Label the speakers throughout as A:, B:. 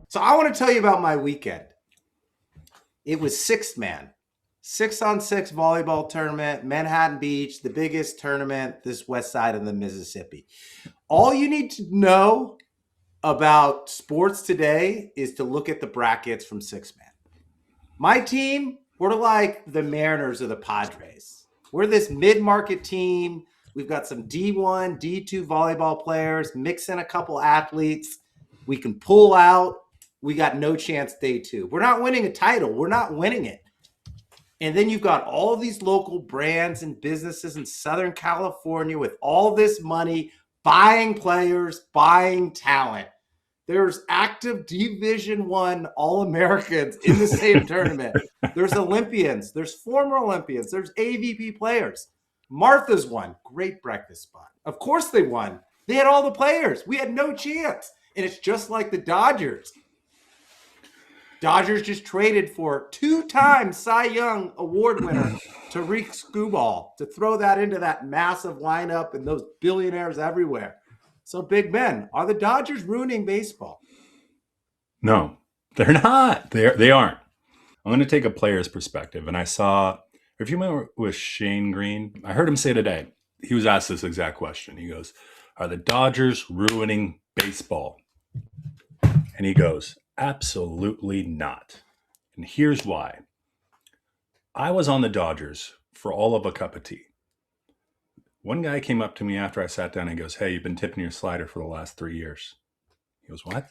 A: So I want to tell you about my weekend. It was sixth man, 6-on-6 volleyball tournament, Manhattan Beach, the biggest tournament this west side of the Mississippi. All you need to know about sports today is to look at the brackets from six man. My team, we're like the Mariners or the Padres. We're this mid-market team. We've got some D1, D2 volleyball players, mix in a couple athletes. We can pull out. We got no chance day two. We're not winning a title. We're not winning it. And then you've got all these local brands and businesses in Southern California with all this money buying players, buying talent. There's active Division I All-Americans in the same tournament. There's Olympians. There's former Olympians. There's AVP players. Martha's won. Great breakfast spot. Of course they won. They had all the players. We had no chance. And it's just like the Dodgers. Dodgers just traded for two-time Cy Young Award winner Tarik Skubal to throw that into that massive lineup and those billionaires everywhere. So, Big Ben, are the Dodgers ruining baseball?
B: No, they're not. They aren't. I'm going to take a player's perspective. And I saw, if you remember with Shane Green, I heard him say today, he was asked this exact question. He goes, are the Dodgers ruining baseball? And he goes, absolutely not. And here's why. I was on the Dodgers for all of a cup of tea. One guy came up to me after I sat down and goes, hey, you've been tipping your slider for the last 3 years. He goes, what?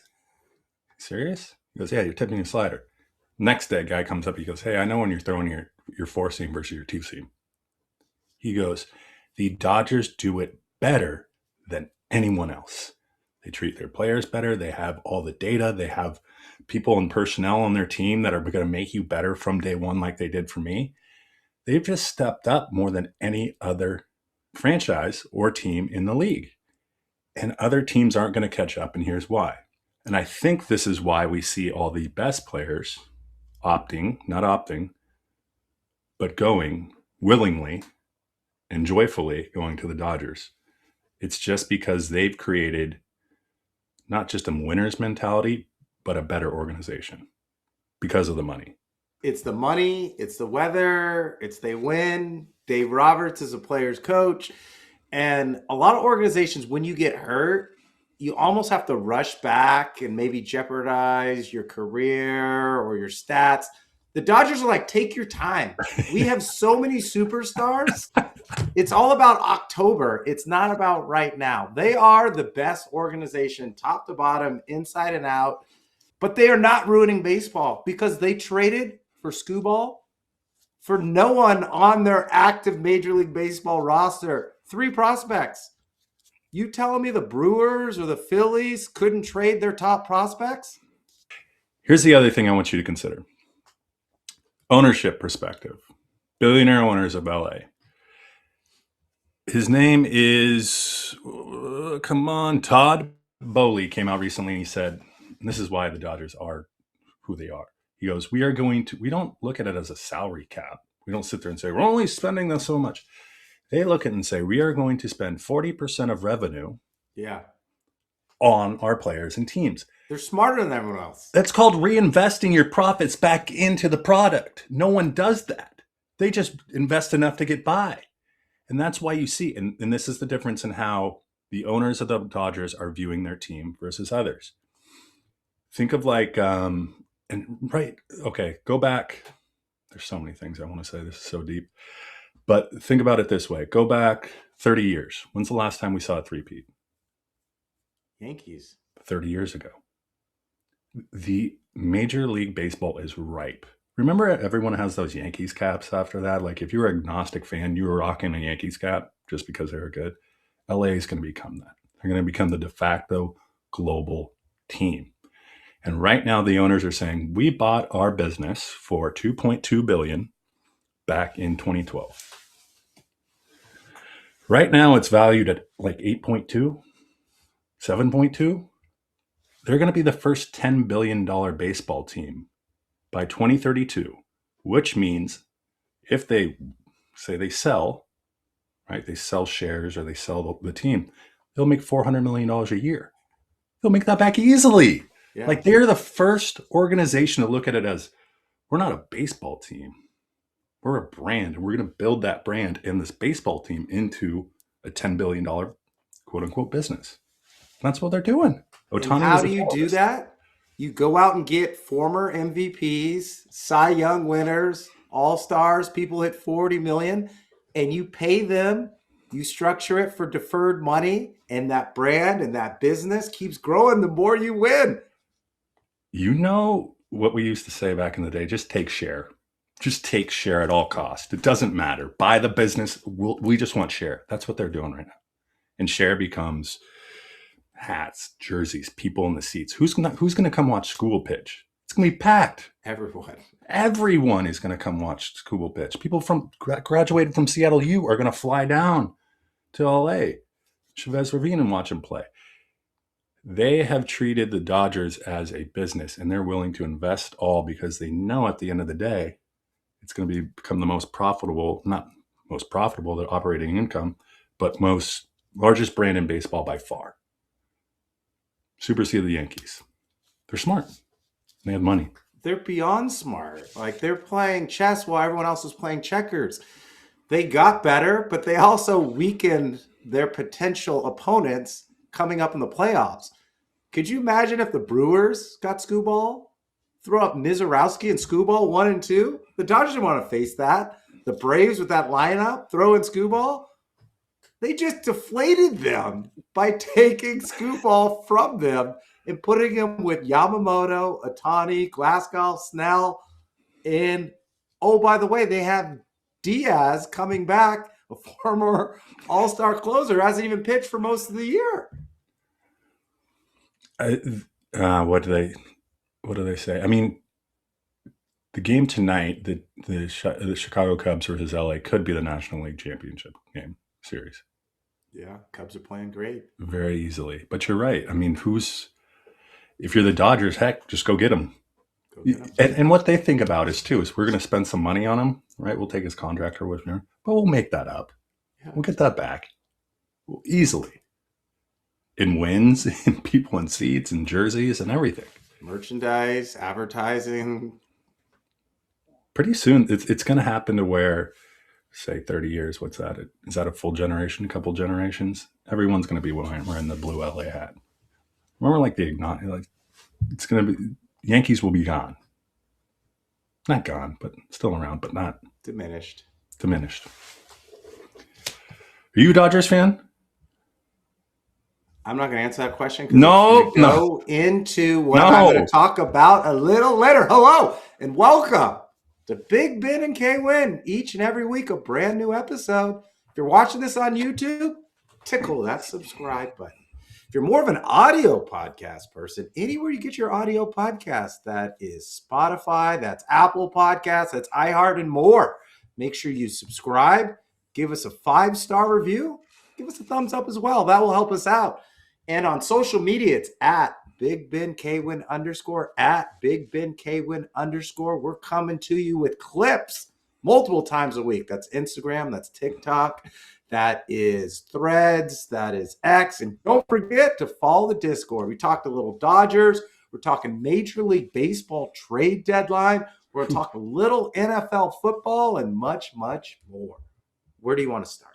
B: Serious? He goes, yeah, you're tipping your slider. Next day, guy comes up, he goes, hey, I know when you're throwing your four seam versus your two seam. He goes, the Dodgers do it better than anyone else. They treat their players better. They have all the data. They have people and personnel on their team that are going to make you better from day one like they did for me. They've just stepped up more than any other franchise or team in the league. And other teams aren't going to catch up, and here's why. And I think this is why we see all the best players not opting, but going willingly and joyfully going to the Dodgers. It's just because they've created not just a winner's mentality, but a better organization because of the money.
A: It's the money, it's the weather, it's they win. Dave Roberts is a player's coach. And a lot of organizations, when you get hurt, you almost have to rush back and maybe jeopardize your career or your stats. The Dodgers are like, take your time. We have so many superstars. It's all about October. It's not about right now. They are the best organization, top to bottom, inside and out. But they are not ruining baseball because they traded for Skubal for no one on their active Major League Baseball roster. 3 prospects. You telling me the Brewers or the Phillies couldn't trade their top prospects?
B: Here's the other thing I want you to consider. Ownership perspective. Billionaire owners of LA. His name is, Todd Boehly came out recently and he said, and this is why the Dodgers are who they are. He goes, we don't look at it as a salary cap. We don't sit there and say, we're only spending this so much. They look at it and say, we are going to spend 40% of revenue on our players and teams.
A: They're smarter than everyone else.
B: That's called reinvesting your profits back into the product. No one does that. They just invest enough to get by. And that's why you see, and this is the difference in how the owners of the Dodgers are viewing their team versus others. Think of like, go back. There's so many things I want to say. This is so deep. But think about it this way. Go back 30 years. When's the last time we saw a three-peat?
A: Yankees.
B: 30 years ago. The Major League Baseball is ripe. Remember, everyone has those Yankees caps after that? Like, if you were an agnostic fan, you were rocking a Yankees cap just because they were good. LA is going to become that. They're going to become the de facto global team. And right now, the owners are saying, we bought our business for $2.2 billion back in 2012. Right now, it's valued at like 8.2, 7.2. They're going to be the first $10 billion baseball team by 2032, which means if they say they sell, right, they sell shares or they sell the team, they'll make $400 million a year. They'll make that back easily.
A: Yeah.
B: Like they're the first organization to look at it as we're not a baseball team. We're a brand, and we're going to build that brand and this baseball team into a $10 billion quote unquote business. That's what they're doing.
A: And
B: Ohtani
A: how
B: was
A: do
B: a
A: you do
B: catalyst.
A: that? You go out and get former MVPs, Cy Young winners, all-stars, people hit 40 million, and you pay them, you structure it for deferred money, and that brand and that business keeps growing the more you win.
B: You know what we used to say back in the day, just take share. Just take share at all costs. It doesn't matter. Buy the business. We just want share. That's what they're doing right now. And share becomes hats, jerseys, people in the seats. Who's gonna come watch Skubal pitch? It's gonna be packed. Everyone is gonna come watch Skubal pitch. People from graduated from Seattle U are gonna fly down to LA, Chavez Ravine, and watch him play. They have treated the Dodgers as a business, and they're willing to invest all because they know at the end of the day, it's going to become the most profitable, not most profitable, the operating income, but largest brand in baseball by far. Supersede the Yankees. They're smart. They have money.
A: They're beyond smart. Like they're playing chess while everyone else is playing checkers. They got better, but they also weakened their potential opponents coming up in the playoffs. Could you imagine if the Brewers got Skubal, throw up Mizorowski and Skubal 1 and 2? The Dodgers didn't want to face that. The Braves with that lineup, throw in Skubal. They just deflated them by taking Skubal from them and putting him with Yamamoto, Ohtani, Glasgow, Snell, and oh, by the way, they have Diaz coming back, a former all-star closer, hasn't even pitched for most of the year.
B: What do they say? I mean, the game tonight, the Chicago Cubs versus LA could be the National League Championship game series.
A: Yeah, Cubs are playing great.
B: Very easily. But you're right. I mean, if you're the Dodgers, heck, just go get him. And what they think about is we're going to spend some money on him, right? We'll take his contract or whatever, but we'll make that up. Yeah. We'll get that back easily. In wins, and people in seats, and jerseys, and everything.
A: Merchandise, advertising.
B: Pretty soon, it's going to happen to where, say, 30 years. What's that? Is that a full generation? A couple generations? Everyone's going to be wearing the blue LA hat. Remember, it's going to be Yankees will be gone. Not gone, but still around, but not
A: diminished.
B: Are you a Dodgers fan?
A: I'm not going to answer that question.
B: No.
A: Go into what I'm going to talk about a little later. Hello and welcome to Big Ben and K-Win. Each and every week, a brand new episode. If you're watching this on YouTube, tickle that subscribe button. If you're more of an audio podcast person, anywhere you get your audio podcast, that is Spotify, that's Apple Podcasts, that's iHeart, and more. Make sure you subscribe. Give us a 5-star review. Give us a thumbs up as well. That will help us out. And on social media, it's at Big Ben K-Win _ at Big Ben K-Win _ We're coming to you with clips multiple times a week. That's Instagram, that's TikTok, that is Threads, that is X. And don't forget to follow the Discord. We talked a little Dodgers. We're talking Major League Baseball trade deadline. We're going to talk a little NFL football and much, much more. Where do you want to start?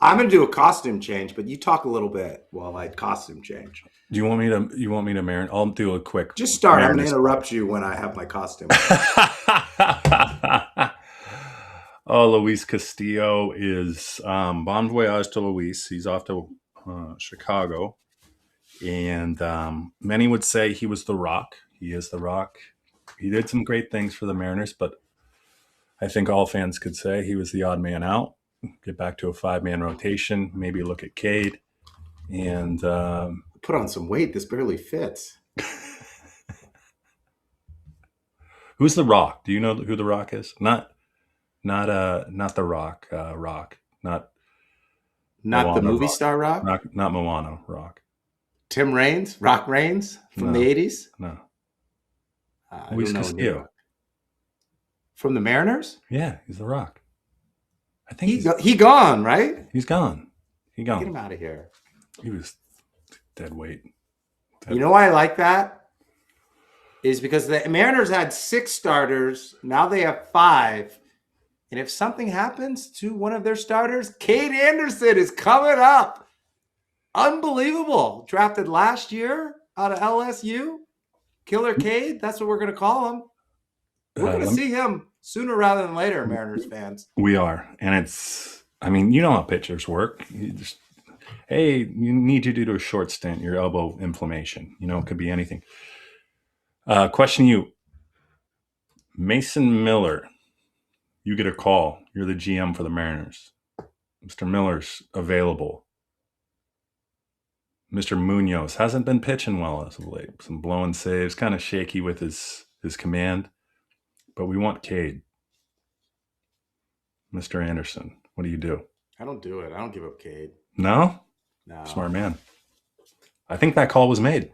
A: I'm going to do a costume change, but you talk a little bit while I costume change.
B: Do you want me to marinate? I'll do a quick.
A: Just start. I'm going to interrupt you when I have my costume.
B: Oh, Luis Castillo is bon voyage to Luis. He's off to Chicago. And many would say he was the Rock. He is the Rock. He did some great things for the Mariners, but I think all fans could say he was the odd man out. Get back to a 5-man rotation, maybe look at Kade, and
A: put on some weight. This barely fits.
B: Who's the Rock? Do you know who the Rock is? Not the Rock. Rock. Not
A: Moana, the movie
B: Rock.
A: Star Rock.
B: Not Moana. Rock.
A: Tim Raines. Rock Raines from the 80s.
B: No.
A: Luis Castillo. From the Mariners.
B: Yeah, he's the Rock. I think
A: he gone, right?
B: He's gone. Get
A: him out of here.
B: He was dead weight.
A: You know why I like that? is because the Mariners had 6 starters. Now they have 5. And if something happens to one of their starters, Kade Anderson is coming up. Unbelievable. Drafted last year out of LSU. Killer Kade, that's what we're going to call him. We're going to see him sooner rather than later, Mariners fans.
B: We are. And it's, I mean, you know how pitchers work. You just, hey, you need you to do a short stint, your elbow inflammation. You know, it could be anything. Question you. Mason Miller, you get a call. You're the GM for the Mariners. Mr. Miller's available. Mr. Munoz hasn't been pitching well as of late. Some blowing saves, kind of shaky with his command. But we want Kade. Mr. Anderson, what do you do?
A: I don't do it. I don't give up Kade.
B: No?
A: No.
B: Smart man. I think that call was made.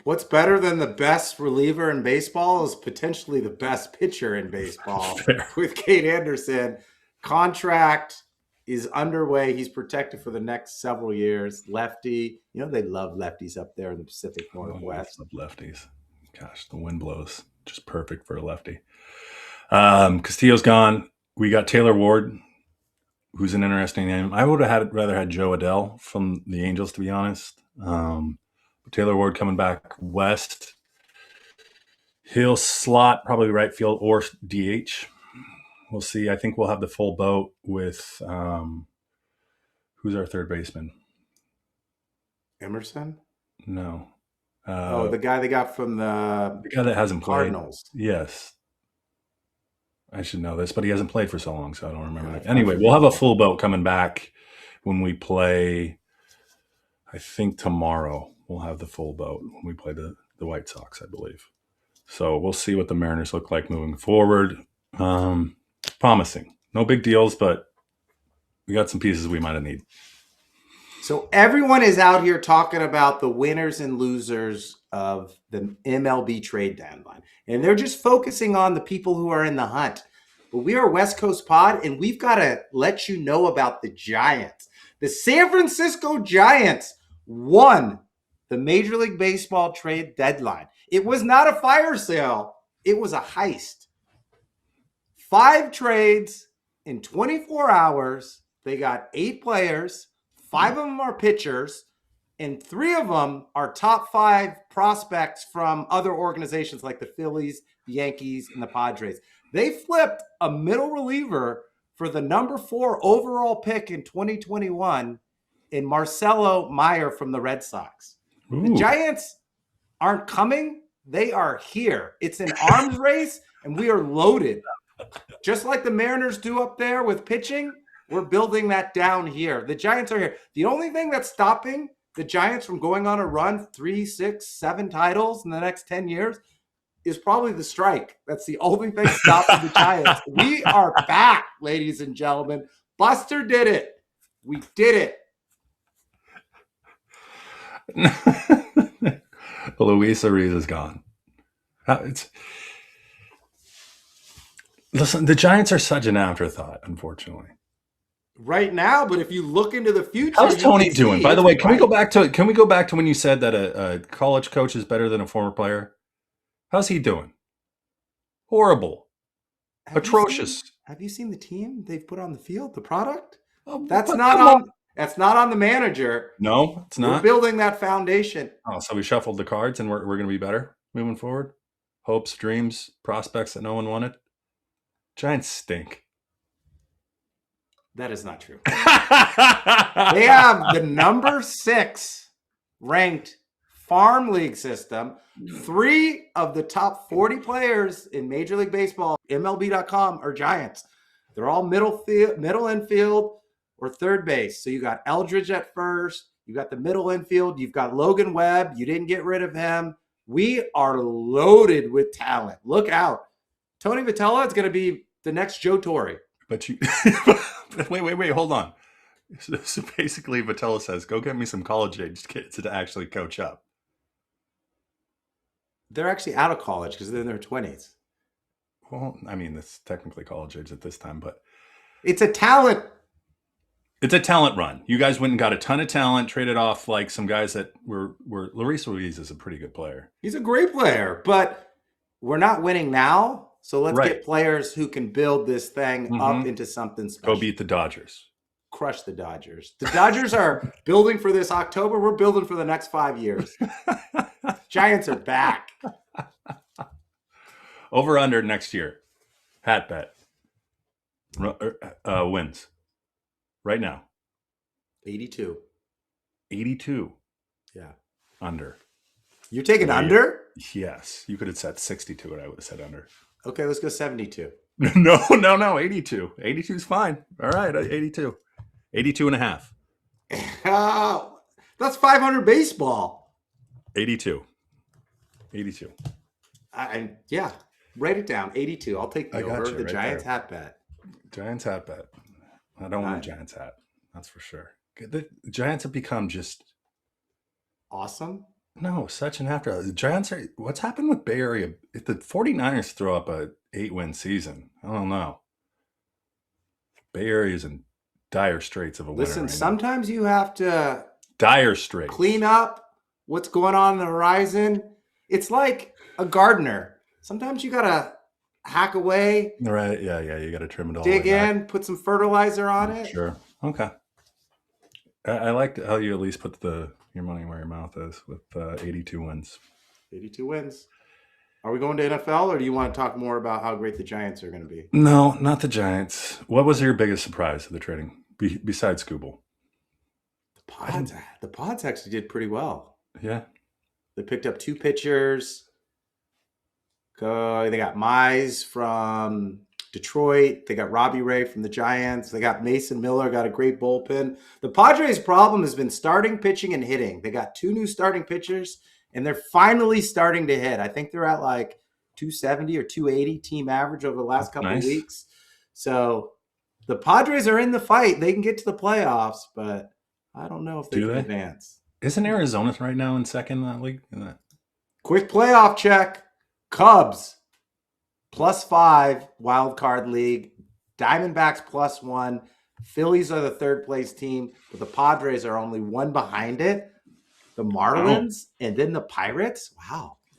A: What's better than the best reliever in baseball is potentially the best pitcher in baseball. With Kade Anderson. Contract is underway. He's protected for the next several years. Lefty. You know, they love lefties up there in the Pacific Northwest.
B: I love lefties. Gosh, the wind blows. Just perfect for a lefty. Castillo's gone. We got Taylor Ward, who's an interesting name. I would have rather had Joe Adele from the Angels, to be honest. Taylor Ward coming back west. He'll slot probably right field or DH. We'll see. I think we'll have the full boat with who's our third baseman?
A: Emerson?
B: No.
A: The guy they got from the
B: guy that hasn't played.
A: Cardinals.
B: Yes. I should know this, but he hasn't played for so long, so I don't remember that. Anyway, we'll have a full boat coming back when we play, I think tomorrow we'll have the full boat when we play the White Sox, I believe. So we'll see what the Mariners look like moving forward. Promising. No big deals, but we got some pieces we might have need.
A: So everyone is out here talking about the winners and losers of the MLB trade deadline. And they're just focusing on the people who are in the hunt. But we are West Coast Pod, and we've got to let you know about the Giants. The San Francisco Giants won the Major League Baseball trade deadline. It was not a fire sale. It was a heist. 5 trades in 24 hours. They got 8 players. 5 of them are pitchers, and 3 of them are top 5 prospects from other organizations like the Phillies, the Yankees, and the Padres. They flipped a middle reliever for the number 4 overall pick in 2021 in Marcelo Meyer from the Red Sox.
B: Ooh.
A: The Giants aren't coming. They are here. It's an arms race, and we are loaded. Just like the Mariners do up there with pitching, we're building that down here. The Giants are here. The only thing that's stopping the Giants from going on a run, 3, 6, 7 titles in the next 10 years is probably the strike. That's the only thing stopping the Giants. We are back, ladies and gentlemen. Buster did it. We did
B: it. Luis Ariz is gone. Listen, the Giants are such an afterthought, unfortunately.
A: Right now, but if you look into the future,
B: how's Tony doing? By the way, can we go back to when you said that a college coach is better than a former player? How's he doing? Horrible, atrocious.
A: Have you seen the team they've put on the field? The product?
B: Oh,
A: that's not on the manager.
B: No, it's not.
A: We're building that foundation.
B: Oh, so we shuffled the cards, and we're going to be better moving forward. Hopes, dreams, prospects that no one wanted. Giants stink.
A: That is not true. They have the number 6 ranked farm league system. 3 of the top 40 players in Major League Baseball, MLB.com, are Giants. They're all middle infield or third base. So you got Eldridge at first. You got the middle infield. You've got Logan Webb. You didn't get rid of him. We are loaded with talent. Look out. Tony Vitello is going to be the next Joe Torre.
B: But you wait, hold on. So basically, Vitello says, go get me some college-aged kids to actually coach up.
A: They're actually out of college because they're in their 20s.
B: Well, I mean, it's technically college age at this time, but...
A: It's a talent
B: It's a talent run. You guys went and got a ton of talent, traded off like some guys that were Luis Ruiz is a pretty good player.
A: He's a great player, but we're not winning now. So let's
B: Right.
A: get players who can build this thing up into something special.
B: Go beat the Dodgers.
A: Crush the Dodgers. The Dodgers are building for this October. We're building for the next 5 years. Giants are back.
B: Over under next year. Hat bet. Wins. Right now.
A: 82.
B: 82.
A: Yeah.
B: Under.
A: You're taking under?
B: Yes. You could have said 62 and I would have said under.
A: Okay, let's go 72.
B: No. 82. 82 is fine. All right. 82. 82 and a half.
A: That's 500 baseball.
B: 82. 82.
A: Yeah. Write it down. 82. I'll take the over. The
B: right
A: Giants
B: there.
A: hat bet.
B: Giants hat bet. I don't want a Giants hat. That's for sure. The Giants have become just
A: awesome.
B: No, such an after. The Giants are. What's happened with Bay Area? If the 49ers throw up a 8-win season, I don't know. Bay Area is in dire straits of a winner.
A: Listen, sometimes you have to
B: dire straits.
A: Clean up what's going on the horizon. It's like a gardener. Sometimes you gotta hack away.
B: Right? Yeah. You got to trim it all.
A: Dig in, put some fertilizer on it.
B: Sure. Okay. I like how you at least put your money where your mouth is with 82 wins.
A: 82 wins. Are we going to NFL, or do you want to talk more about how great the Giants are going to be?
B: No, not the Giants. What was your biggest surprise of the trading besides Skubal?
A: The Pods actually did pretty well.
B: Yeah.
A: They picked up 2 pitchers. They got Mize from Detroit. They got Robbie Ray from the Giants. They got Mason Miller, got a great bullpen. The Padres' problem has been starting, pitching, and hitting. They got 2 new starting pitchers, and they're finally starting to hit. I think they're at like 270 or 280 team average over the last couple of weeks. So the Padres are in the fight. They can get to the playoffs, but I don't know if they can advance.
B: Isn't Arizona right now in second in that league?
A: Quick playoff check. Cubs +5 wild card league. Diamondbacks +1. Phillies are the 3rd place team, but the Padres are only 1 behind it. The Marlins and then the Pirates.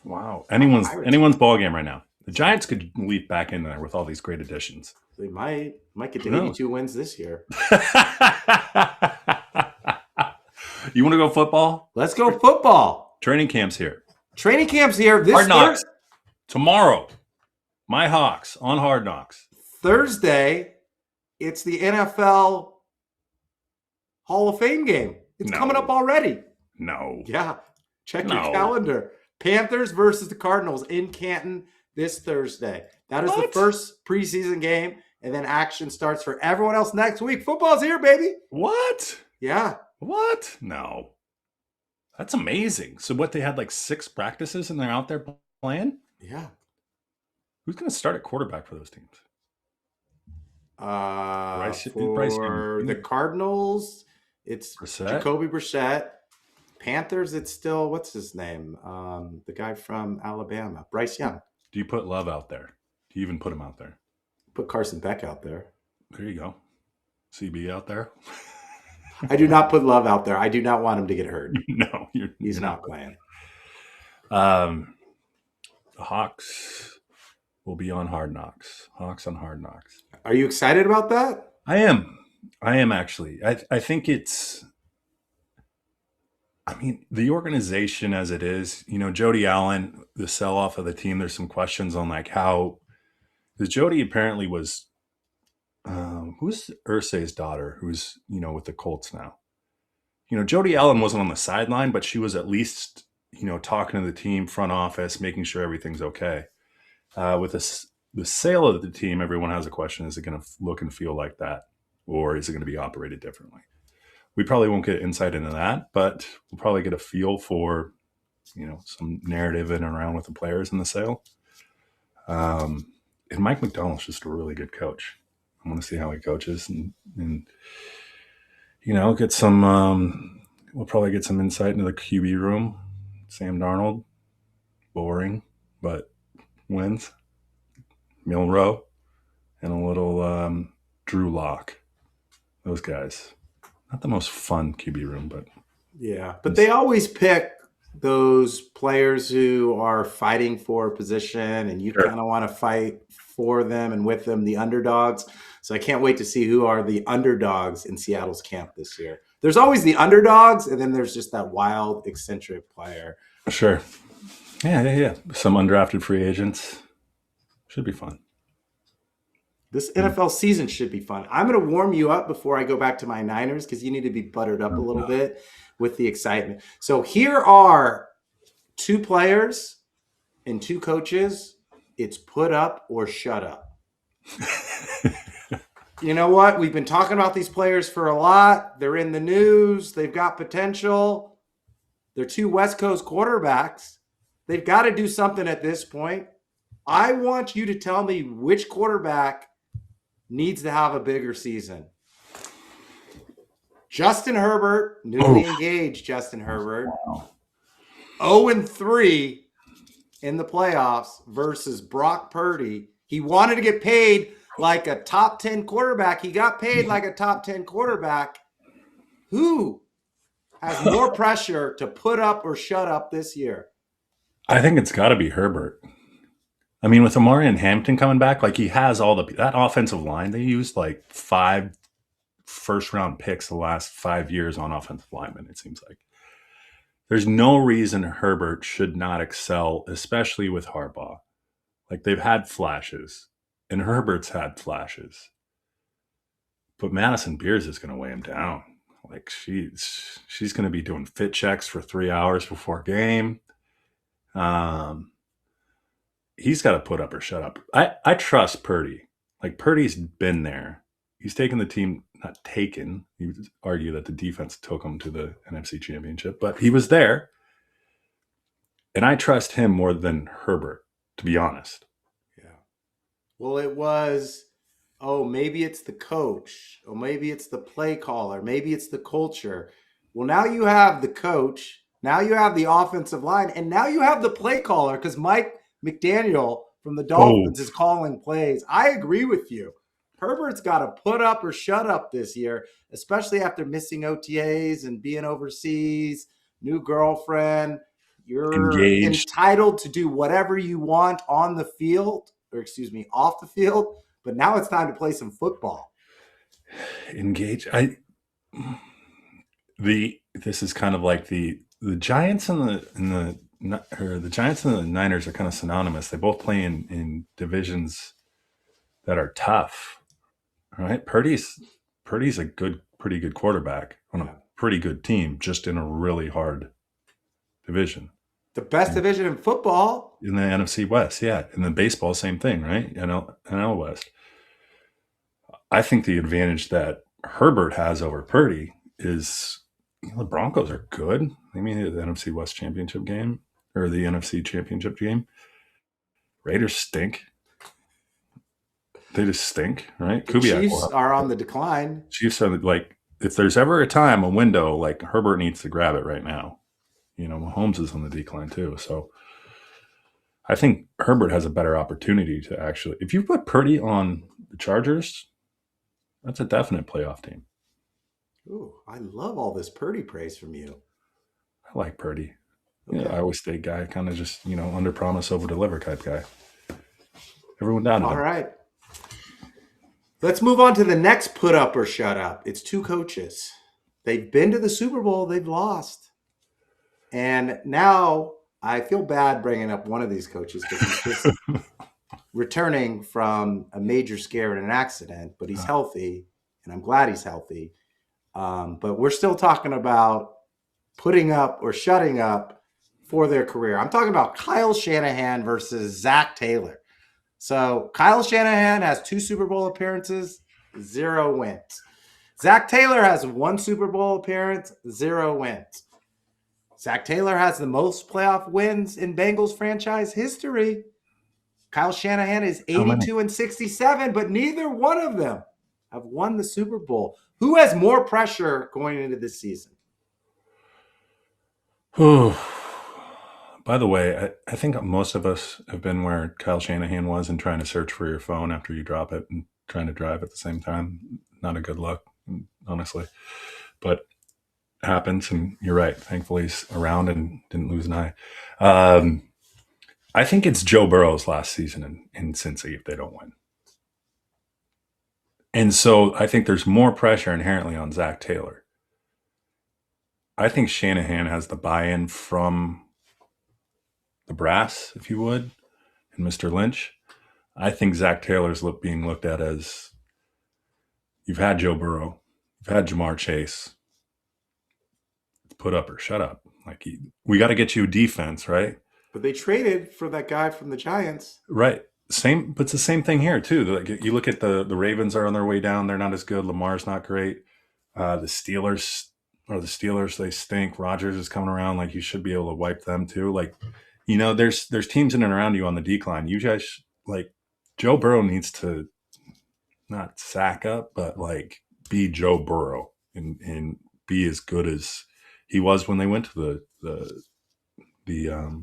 B: Wow. Anyone's ball game right now. The Giants could leap back in there with all these great additions.
A: They might get to 82 wins this year.
B: You want to go football?
A: Let's go football.
B: Training camp's here.
A: Hard
B: Knocks. Tomorrow. My Hawks on Hard Knocks.
A: Thursday, it's the NFL Hall of Fame game. It's coming up already.
B: No.
A: Yeah. Check your calendar. Panthers versus the Cardinals in Canton this Thursday. That is the first preseason game, and then action starts for everyone else next week. Football's here, baby.
B: What?
A: Yeah.
B: What? No. That's amazing. So what, they had like 6 practices and they're out there playing?
A: Yeah.
B: Who's going to start at quarterback for those teams?
A: For the Cardinals, it's Jacoby Brissett. Panthers, it's still, what's his name? The guy from Alabama, Bryce Young.
B: Do you put Love out there? Do you even put him out there?
A: Put Carson Beck out there.
B: There you go. CB out there.
A: I do not put Love out there. I do not want him to get hurt.
B: No,
A: he's not playing.
B: The Hawks will be on Hard Knocks. Hawks on Hard Knocks.
A: Are you excited about that?
B: I am actually. I think it's. I mean, the organization as it is, Jody Allen, the sell-off of the team, there's some questions on like how, because Jody apparently was, who's Irsay's daughter, who's, with the Colts now. Jody Allen wasn't on the sideline, but she was at least, talking to the team, front office, making sure everything's okay. With the sale of the team, everyone has a question, is it going to look and feel like that? Or is it going to be operated differently? We probably won't get insight into that, but we'll probably get a feel for, some narrative in and around with the players in the sale. And Mike McDonald's just a really good coach. I want to see how he coaches and get some, we'll probably get some insight into the QB room. Sam Darnold, boring, but wins. Milrow and a little Drew Lock. Those guys. not the most fun QB room, but
A: Yeah, but they always pick those players who are fighting for a position, and you
B: sure.
A: kind of want to fight for them and with them, the underdogs. So I can't wait to see who are the underdogs in Seattle's camp this year. There's always the underdogs, and then there's just that wild, eccentric player.
B: Sure. Yeah. Some undrafted free agents. Should be fun.
A: This NFL season should be fun. I'm going to warm you up before I go back to my Niners because you need to be buttered up a little bit with the excitement. So here are two players and two coaches. It's put up or shut up. You know what? We've been talking about these players for a lot. They're in the news. They've got potential. They're two West Coast quarterbacks. They've got to do something at this point. I want you to tell me which quarterback needs to have a bigger season. Justin Herbert, newly engaged Justin Herbert, 0-3 in the playoffs versus Brock Purdy. He wanted to get paid like a top 10 quarterback. He got paid like a top 10 quarterback. Who has more pressure to put up or shut up this year?
B: I think it's got to be Herbert. I mean, with Amari and Hampton coming back, like he has all that offensive line. They used like 5 first-round picks the last 5 years on offensive linemen, it seems like. There's no reason Herbert should not excel, especially with Harbaugh. Like they've had flashes, and Herbert's had flashes. But Madison Beers is going to weigh him down. Like she's going to be doing fit checks for 3 hours before game. He's got to put up or shut up. I trust Purdy. Like Purdy's been there. He's taken the team, not taken. You would argue that the defense took him to the NFC Championship, but he was there. And I trust him more than Herbert, to be honest.
A: Yeah. Well, it was, maybe it's the coach, or maybe it's the play caller, maybe it's the culture. Well, now you have the coach, now you have the offensive line, and now you have the play caller because Mike McDaniel from the Dolphins is calling plays. I agree with you. Herbert's got to put up or shut up this year, especially after missing OTAs and being overseas, new girlfriend. You're
B: engaged,
A: entitled to do whatever you want on the field, off the field. But now it's time to play some football.
B: Engaged. This is kind of like the Giants and the Giants and the Niners are kind of synonymous. They both play in divisions that are tough. Right? Purdy's a pretty good quarterback on a pretty good team, just in a really hard division.
A: The best division in football.
B: In the NFC West, yeah. And then baseball, same thing, right? NL West. I think the advantage that Herbert has over Purdy is the Broncos are good. They made the NFC West championship game, or the NFC championship game. Raiders stink. They just stink, right?
A: The Chiefs are on the decline.
B: Chiefs are like, if there's ever a window, like Herbert needs to grab it right now. Mahomes is on the decline too. So I think Herbert has a better opportunity to actually, if you put Purdy on the Chargers, that's a definite playoff team.
A: Ooh, I love all this Purdy praise from you.
B: I like Purdy.
A: Okay.
B: Yeah, I always stay guy, kind of just, under promise, over deliver type guy. Everyone down to
A: All
B: him.
A: right. Let's move on to the next put up or shut up. It's two coaches. They've been to the Super Bowl. They've lost. And now I feel bad bringing up one of these coaches because he's just returning from a major scare in an accident, but he's healthy, and I'm glad he's healthy. But we're still talking about putting up or shutting up for their career. I'm talking about Kyle Shanahan versus Zac Taylor. So Kyle Shanahan has 2 Super Bowl appearances, 0 wins. Zac Taylor has 1 Super Bowl appearance, 0 wins. Zac Taylor has the most playoff wins in Bengals franchise history. Kyle Shanahan is 82-67, but neither one of them have won the Super Bowl. Who has more pressure going into this season?
B: By the way, I think most of us have been where Kyle Shanahan was and trying to search for your phone after you drop it and trying to drive at the same time. Not a good look, honestly. but it happens. And you're right. Thankfully, he's around and didn't lose an eye. I think it's Joe Burrow's last season in Cincy if they don't win. And so I think there's more pressure inherently on Zac Taylor. I think Shanahan has the buy-in from the brass, if you would, and Mr. Lynch. I think Zac Taylor's being looked at as, you've had Joe Burrow, you've had Jamar Chase. Put up or shut up. Like, we got to get you defense, right?
A: But they traded for that guy from the Giants.
B: Right. Same, but it's the same thing here too. Like, you look at the Ravens are on their way down. They're not as good. Lamar's not great. The Steelers, they stink. Rodgers is coming around. Like, you should be able to wipe them too. Like, there's teams in and around you on the decline. You guys, like, Joe Burrow needs to not sack up, but like be Joe Burrow and be as good as he was when they went to the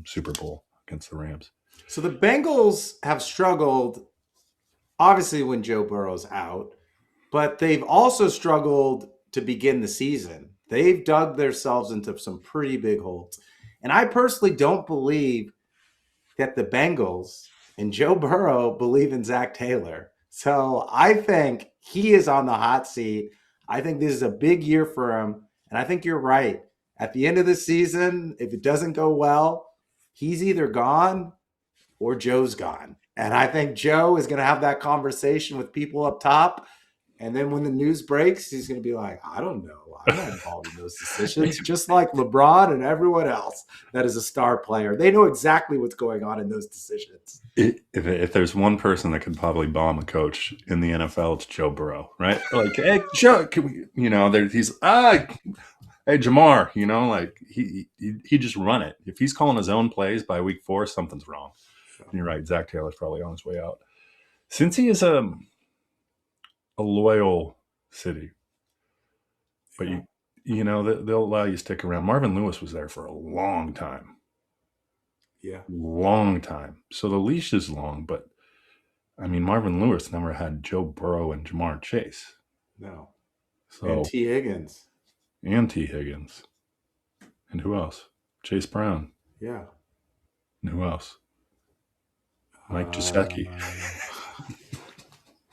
B: Super Bowl against the Rams.
A: So the Bengals have struggled, obviously, when Joe Burrow's out, but they've also struggled to begin the season. They've dug themselves into some pretty big holes. And I personally don't believe that the Bengals and Joe Burrow believe in Zac Taylor. So I think he is on the hot seat. I think this is a big year for him. And I think you're right. At the end of the season, if it doesn't go well, he's either gone or Joe's gone. And I think Joe is going to have that conversation with people up top. And then when the news breaks, he's going to be like, I don't know. I'm not involved in those decisions. Just like LeBron and everyone else that is a star player. They know exactly what's going on in those decisions.
B: If there's one person that could probably bomb a coach in the NFL, it's Joe Burrow, right? Like, hey, Joe, can we, hey, Jamar, like he just run it. If he's calling his own plays by week 4, something's wrong. And you're right. Zac Taylor's probably on his way out. Since he is a loyal city, but they'll allow you to stick around. Marvin Lewis was there for a long time.
A: Yeah.
B: Long time. So the leash is long, but I mean, Marvin Lewis never had Joe Burrow and Jamar Chase.
A: No.
B: So,
A: and T. Higgins.
B: And who else? Chase Brown.
A: Yeah.
B: And who else? Mike Gesicki.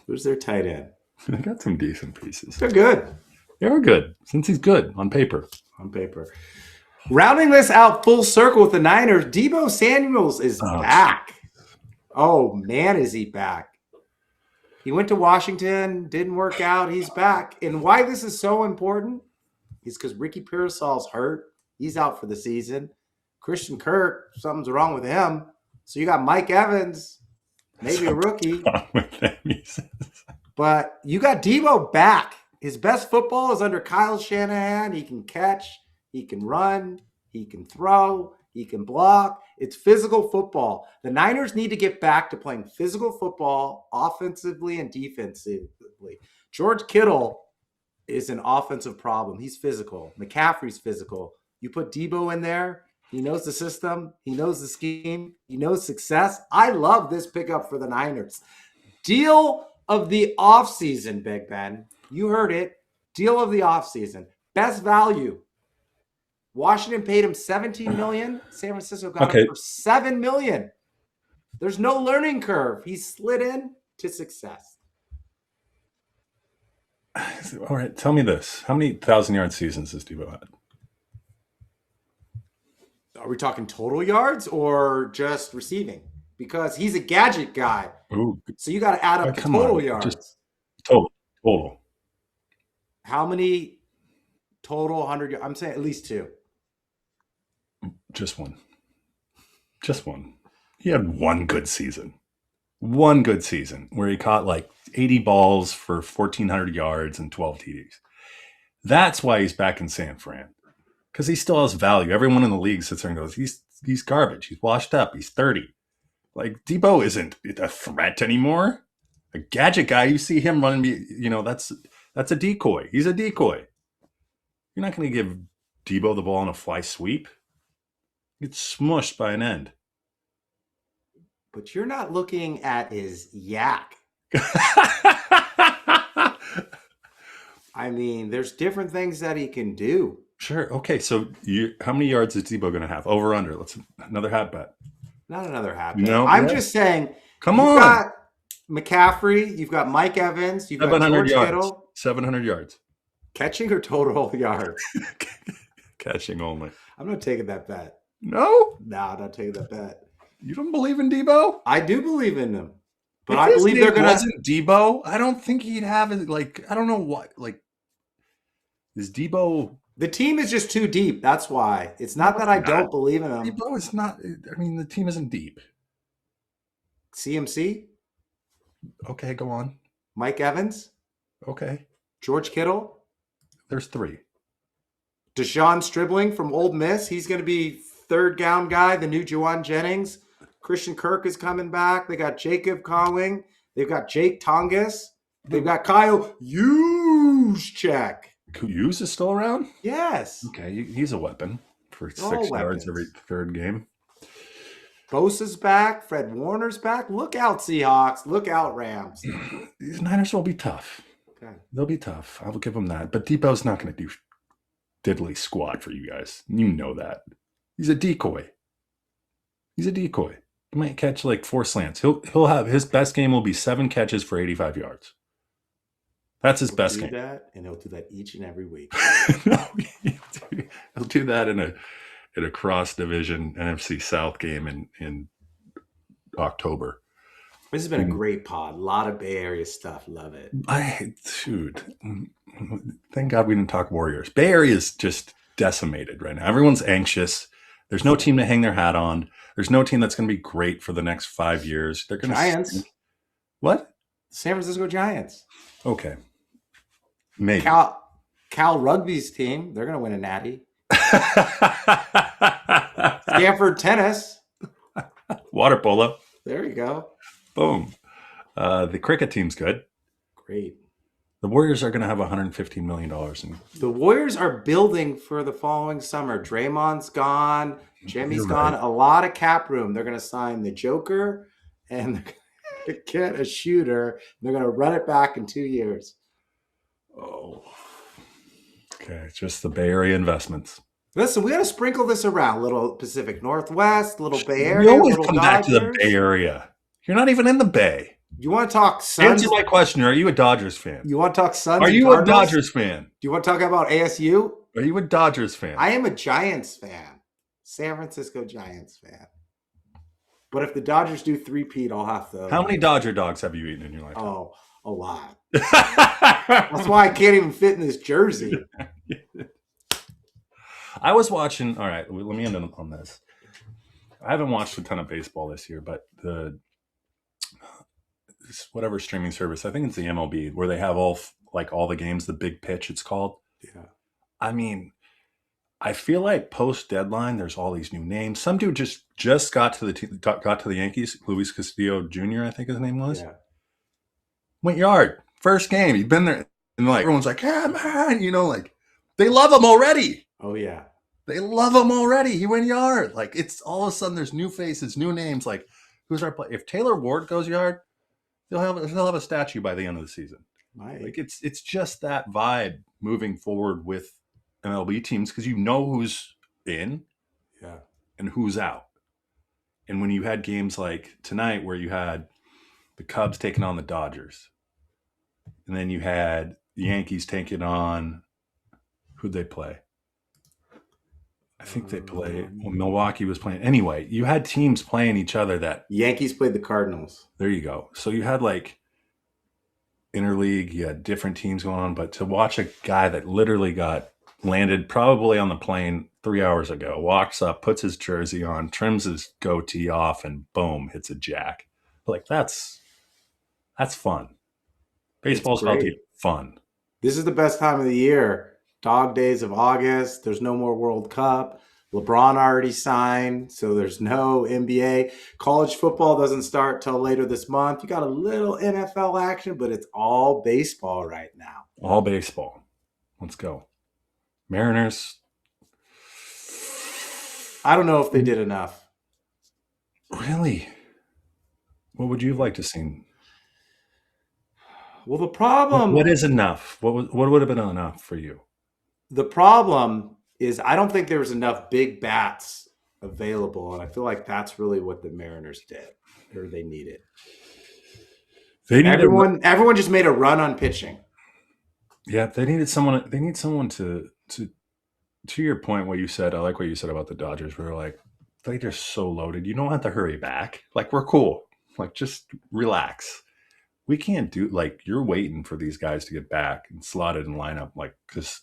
A: Who's their tight end?
B: They got some decent pieces.
A: They're good.
B: They're good. Since he's good on paper.
A: Rounding this out full circle with the Niners, Deebo Samuel is back. Oh, man, is he back. He went to Washington, didn't work out. He's back. And why this is so important is because Ricky Pearsall's hurt. He's out for the season. Christian Kirk, something's wrong with him. So you got Mike Evans, maybe a rookie. But you got Deebo back. His best football is under Kyle Shanahan. He can catch, he can run, he can throw, he can block. It's physical football. The Niners need to get back to playing physical football offensively and defensively. George Kittle is an offensive problem. He's physical. McCaffrey's physical. You put Deebo in there, he knows the system, he knows the scheme, he knows success. I love this pickup for the Niners. Deal of the offseason, Big Ben. You heard it. Deal of the offseason. Best value. Washington paid him $17 million. San Francisco got him for $7 million. There's no learning curve. He slid in to success.
B: All right, tell me this. How many 1,000-yard seasons has Deebo had?
A: Are we talking total yards or just receiving? Because he's a gadget guy.
B: Ooh.
A: So you got to add up the total yards.
B: Just total.
A: How many total 100 yards? I'm saying at least 2.
B: Just one. He had one good season. One good season where he caught like 80 balls for 1,400 yards and 12 TDs. That's why he's back in San Fran. Because he still has value. Everyone in the league sits there and goes, he's garbage. He's washed up. He's 30. Like, Deebo isn't a threat anymore. A gadget guy, you see him running, that's a decoy. He's a decoy. You're not going to give Deebo the ball on a fly sweep. He gets smushed by an end.
A: But you're not looking at his yak. I mean, there's different things that he can do.
B: Sure. Okay. So how many yards is Deebo going to have? Over under. Let's another hat bet.
A: Not another hat bet.
B: No.
A: I'm
B: Yeah.
A: just saying,
B: Come
A: you've
B: on.
A: got McCaffrey, you've got Mike Evans, you've got
B: 700
A: George
B: yards.
A: Kittle.
B: 700 yards.
A: Catching or total yards?
B: Catching only.
A: I'm not taking that bet.
B: No?
A: No, I'm not taking that bet.
B: You don't believe in Deebo?
A: I do believe in them. But
B: If
A: I
B: his
A: believe
B: name
A: they're going to.
B: wasn't Deebo, I don't think he'd have it. Like, I don't know what. Like, is Deebo.
A: The team is just too deep. That's why. It's not that I don't believe in them.
B: Deebo is not. I mean, the team isn't deep.
A: CMC?
B: Okay, go on.
A: Mike Evans?
B: Okay.
A: George Kittle?
B: There's 3.
A: Deshaun Stribling from Ole Miss. He's going to be third down guy, the new Juwan Jennings. Christian Kirk is coming back. They got Jacob Conwing. They've got Jake Tongas. They've got Kyle Juszczyk.
B: Hughes is still around?
A: Yes.
B: Okay, he's a weapon for 6
A: All
B: yards
A: weapons.
B: every third game.
A: Bosa's back. Fred Warner's back. Look out, Seahawks. Look out, Rams.
B: These Niners will be tough.
A: Okay.
B: They'll be tough. I will give them that. But Deebo's not going to do diddly squat for you guys. You know that. He's a decoy. He's a decoy. He might catch like 4 slants. He'll have his best game will be 7 catches for 85 yards. That's his best game.
A: That, and he'll do that each and every week.
B: No, he'll do that in a cross division NFC South game in October.
A: This has been a great pod. A lot of Bay Area stuff. Love it.
B: Dude, thank God we didn't talk Warriors. Bay Area is just decimated right now. Everyone's anxious. There's no team to hang their hat on. There's no team that's going to be great for the next 5 years. They're going to
A: Giants.
B: What?
A: San Francisco Giants.
B: Okay. Maybe.
A: Cal Rugby's team. They're going to win a natty. Stanford Tennis.
B: Water polo.
A: There you go.
B: Boom. The cricket team's good.
A: Great.
B: The Warriors are going to have $115 million.
A: The Warriors are building for the following summer. Draymond's gone. Jimmy's gone. A lot of cap room. They're going to sign the Joker and they're going to get a shooter. They're going to run it back in 2 years.
B: Oh. Okay. Just the Bay Area investments.
A: Listen, we got to sprinkle this around. Little Pacific Northwest, little Bay Area.
B: You always
A: little
B: come
A: Dodgers.
B: back to the Bay Area. You're not even in the Bay.
A: You want to talk Suns?
B: Answer my question. Are you a Dodgers fan?
A: You want to talk Suns?
B: Are you a Dodgers fan?
A: Do you want to talk about ASU?
B: Are you a Dodgers fan?
A: I am a Giants fan. San Francisco Giants fan. But if the Dodgers do three-peat, I'll have to.
B: How many Dodger dogs have you eaten in your life?
A: Oh, a lot. That's why I can't even fit in this jersey.
B: I was watching. All right, let me end on this. I haven't watched a ton of baseball this year, but whatever streaming service, I think it's the MLB, where they have all the games, the big pitch, it's called.
A: Yeah.
B: I mean, I feel like post deadline, there's all these new names. Some dude just got to the Yankees. Luis Castillo Jr., I think his name was.
A: Yeah.
B: Went yard first game. He'd been there, and everyone's like, "Yeah, man," they love him already.
A: Oh yeah.
B: They love him already. He went yard. It's all of a sudden there's new faces, new names. Who's our play? If Taylor Ward goes yard, he'll have a statue by the end of the season.
A: Right.
B: It's just that vibe moving forward with MLB teams, because you know who's in,
A: Yeah,
B: and who's out. And when you had games like tonight where you had the Cubs taking on the Dodgers, and then you had the Yankees taking on, who'd they play? I think they played. Milwaukee was playing. Anyway, you had teams playing each other that.
A: Yankees played the Cardinals.
B: There you go. So you had interleague, you had different teams going on, but to watch a guy that literally landed probably on the plane 3 hours ago, walks up, puts his jersey on, trims his goatee off, and boom, hits a jack. That's fun. Baseball's supposed to be fun.
A: This is the best time of the year. Dog days of August. There's no more World Cup. LeBron already signed, so there's no NBA. College football doesn't start till later this month. You got a little NFL action, but it's all baseball right now.
B: All baseball. Let's go. Mariners.
A: I don't know if they did enough.
B: Really? What would you have liked to see?
A: Well, the problem
B: What is enough? What would have been enough for you?
A: the problem is I don't think there was enough big bats available, and I feel like that's really what the Mariners did, or they needed.
B: They need
A: Everyone just made a run on pitching.
B: Yeah, they needed someone. They need someone to your point, what you said. I like what you said about the Dodgers. We were like, they're just so loaded. You don't have to hurry back. Like, we're cool. Like, just relax. We can't do, like, you're waiting for these guys to get back and slotted in lineup, like, because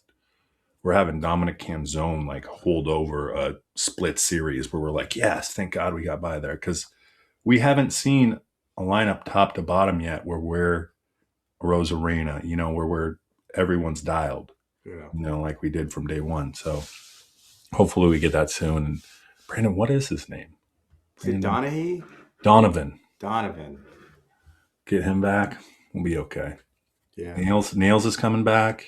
B: we're having Dominic Canzone like hold over a split series where we're like, yes, thank God we got by there, because we haven't seen a lineup top to bottom yet where we're Rosarena, where we're everyone's dialed, like we did from day one. So hopefully we get that soon. And Brandon, what is his name?
A: Is it Donahue?
B: Donovan.
A: Get
B: him back. We'll be okay.
A: Yeah.
B: Nails is coming back.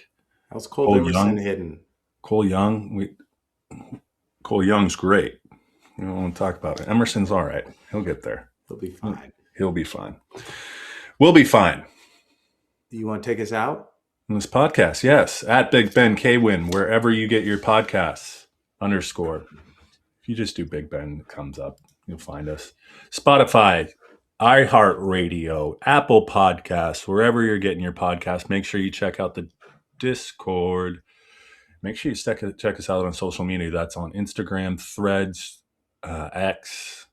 A: How's Cole Emerson hitting?
B: Cole Young's great. We don't want to talk about it. Emerson's all right. He'll get there.
A: He'll be fine.
B: He'll be fine. We'll be fine.
A: Do you want to take us out?
B: In this podcast, yes. At Big Ben Kwin, wherever you get your podcasts, _. If you just do Big Ben, it comes up. You'll find us. Spotify, iHeartRadio, Apple Podcasts, wherever you're getting your podcast. Make sure you check out the Discord. Make sure you check us out on social media. That's on Instagram, Threads, X,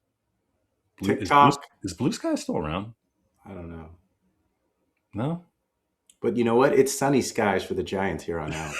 A: TikTok.
B: Is Blue Sky still around?
A: I don't know.
B: No?
A: But you know what? It's sunny skies for the Giants here on out.